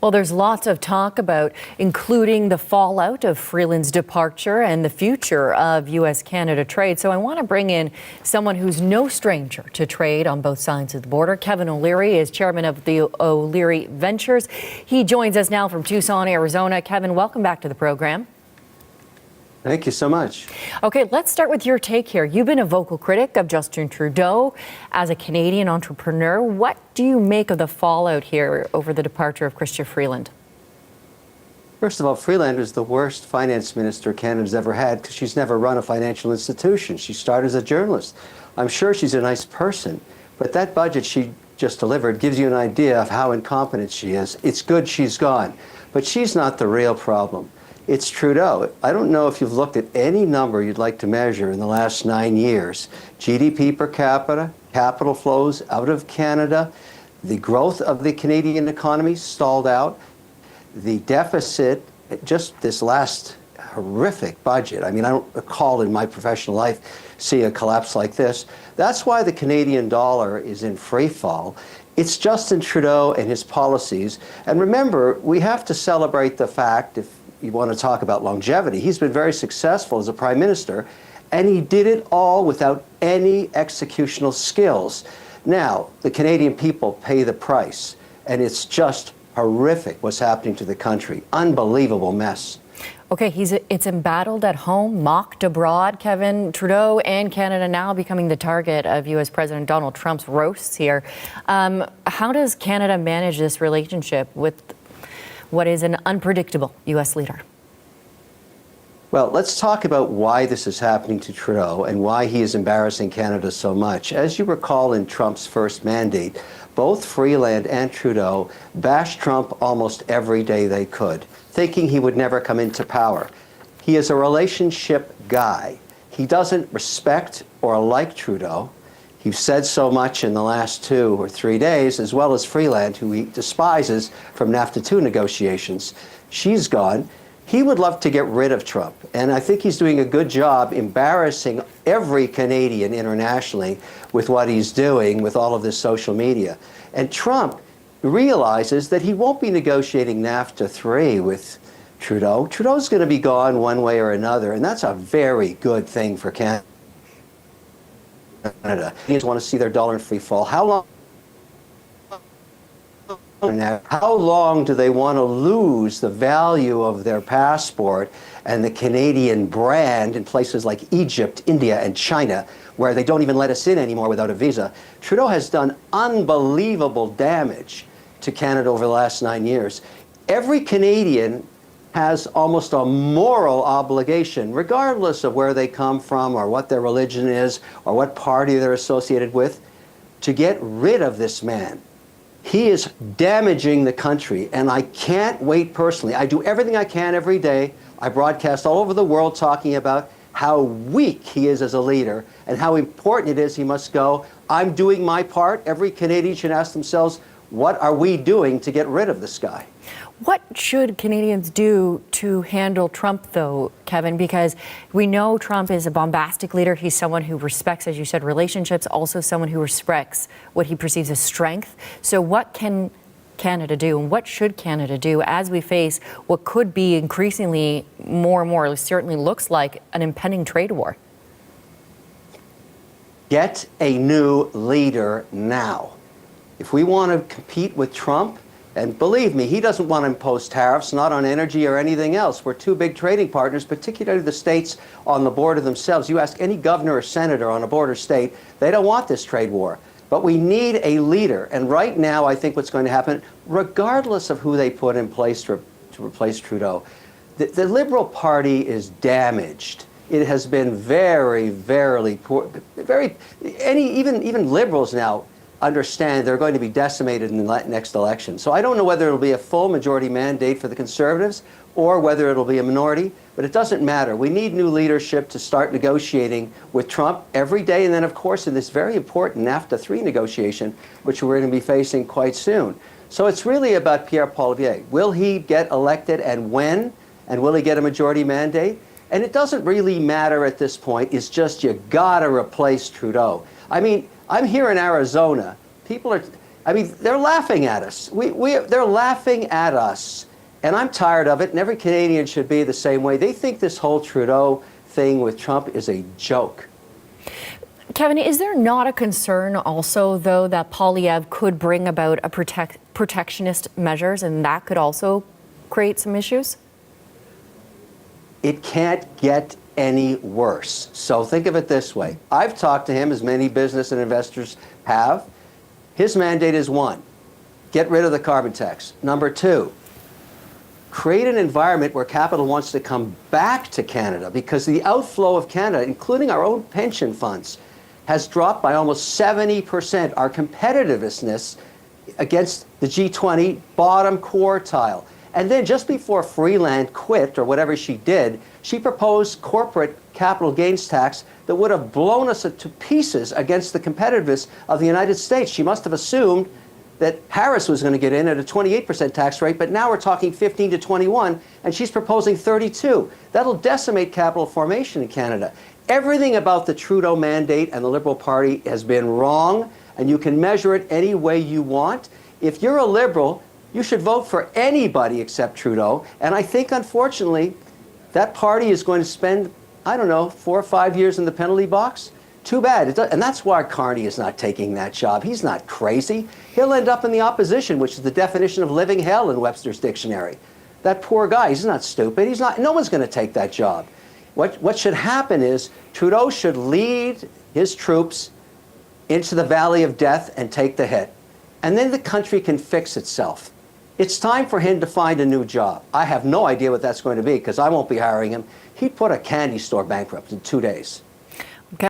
Well, there's lots of talk about including the fallout of Freeland's departure and the future of U.S.-Canada trade. So I want to bring in someone who's no stranger to trade on both sides of the border. Kevin O'Leary is chairman of the O'Leary Ventures. He joins us now from Tucson, Arizona. Kevin, welcome back to the program. Thank you so much. Okay, let's start with your take here. You've been a vocal critic of Justin Trudeau as a Canadian entrepreneur. What do you make of the fallout here over the departure of Chrystia Freeland? First of all, Freeland is the worst finance minister Canada's ever had because she's never run a financial institution. She started as a journalist. I'm sure she's a nice person, but that budget she just delivered gives you an idea of how incompetent she is. It's good she's gone, but she's not the real problem. It's Trudeau. I don't know if you've looked at any number you'd like to measure in the last 9 years. GDP per capita, capital flows out of Canada, the growth of the Canadian economy stalled out, the deficit, just this last horrific budget. I mean, I don't recall in my professional life seeing a collapse like this. That's why the Canadian dollar is in free fall. It's Justin Trudeau and his policies. And remember, we have to celebrate the fact, if you want to talk about longevity, he's been very successful as a prime minister, and he did it all without any executional skills. Now, the Canadian people pay the price, and it's just horrific what's happening to the country. Unbelievable mess. Okay, it's embattled at home, mocked abroad. Kevin, Trudeau and Canada now becoming the target of U.S. President Donald Trump's roasts here. How does Canada manage this relationship with what is an unpredictable U.S. leader? Well, let's talk about why this is happening to Trudeau and why he is embarrassing Canada so much. As you recall in Trump's first mandate, both Freeland and Trudeau bashed Trump almost every day they could, thinking he would never come into power. He is a relationship guy. He doesn't respect or like Trudeau. He's said so much in the last 2 or 3 days, as well as Freeland, who he despises from NAFTA 2 negotiations. She's gone. He would love to get rid of Trump, and I think he's doing a good job embarrassing every Canadian internationally with what he's doing with all of this social media. And Trump realizes that he won't be negotiating NAFTA 3 with Trudeau. Trudeau's going to be gone one way or another, and that's a very good thing for Canada. Canadians want to see their dollar in free fall. How long do they want to lose the value of their passport and the Canadian brand in places like Egypt, India, and China, where they don't even let us in anymore without a visa? Trudeau has done unbelievable damage to Canada over the last 9 years. Every Canadian has almost a moral obligation, regardless of where they come from or what their religion is or what party they're associated with, to get rid of this man. He is damaging the country, and I can't wait personally. I do everything I can every day. I broadcast all over the world talking about how weak he is as a leader and how important it is he must go. I'm doing my part. Every Canadian should ask themselves, what are we doing to get rid of this guy? What should Canadians do to handle Trump, though, Kevin? Because we know Trump is a bombastic leader. He's someone who respects, as you said, relationships, also someone who respects what he perceives as strength. So what can Canada do, and what should Canada do as we face what could be increasingly more and more, it certainly looks like, an impending trade war? Get a new leader now. If we want to compete with Trump, and believe me, he doesn't want to impose tariffs, not on energy or anything else. We're two big trading partners, particularly the states on the border themselves. You ask any governor or senator on a border state, they don't want this trade war. But we need a leader. And right now, I think what's going to happen, regardless of who they put in place to replace Trudeau, the Liberal Party is damaged. It has been very, very poor. Even liberals now understand they're going to be decimated in the next election. So I don't know whether it'll be a full majority mandate for the Conservatives or whether it'll be a minority, but it doesn't matter. We need new leadership to start negotiating with Trump every day, and then, of course, in this very important NAFTA 3 negotiation, which we're going to be facing quite soon. So it's really about Pierre Poilievre. Will he get elected, and when? And will he get a majority mandate? And it doesn't really matter at this point. It's just you gotta replace Trudeau. I mean, I'm here in Arizona. People are, I mean, they're laughing at us. They're laughing at us. And I'm tired of it, and every Canadian should be the same way. They think this whole Trudeau thing with Trump is a joke. Kevin, is there not a concern also, though, that Poilievre could bring about a protectionist measures, and that could also create some issues? It can't get any worse. So think of it this way. I've talked to him, as many business and investors have. His mandate is one, get rid of the carbon tax. Number two, create an environment where capital wants to come back to Canada, because the outflow of Canada, including our own pension funds, has dropped by almost 70%. Our competitiveness against the G20 bottom quartile. And then just before Freeland quit, or whatever she did, she proposed corporate capital gains tax that would have blown us to pieces against the competitiveness of the United States. She must have assumed that Harris was going to get in at a 28% tax rate, but now we're talking 15 to 21, and she's proposing 32. That'll decimate capital formation in Canada. Everything about the Trudeau mandate and the Liberal Party has been wrong, and you can measure it any way you want. If you're a Liberal, you should vote for anybody except Trudeau, and I think, unfortunately, that party is going to spend, I don't know, 4 or 5 years in the penalty box. Too bad. And that's why Carney is not taking that job. He's not crazy. He'll end up in the opposition, which is the definition of living hell in Webster's dictionary. That poor guy, he's not stupid. He's not. No one's going to take that job. What should happen is Trudeau should lead his troops into the valley of death and take the hit. And then the country can fix itself. It's time for him to find a new job. I have no idea what that's going to be, because I won't be hiring him. He'd put a candy store bankrupt in 2 days.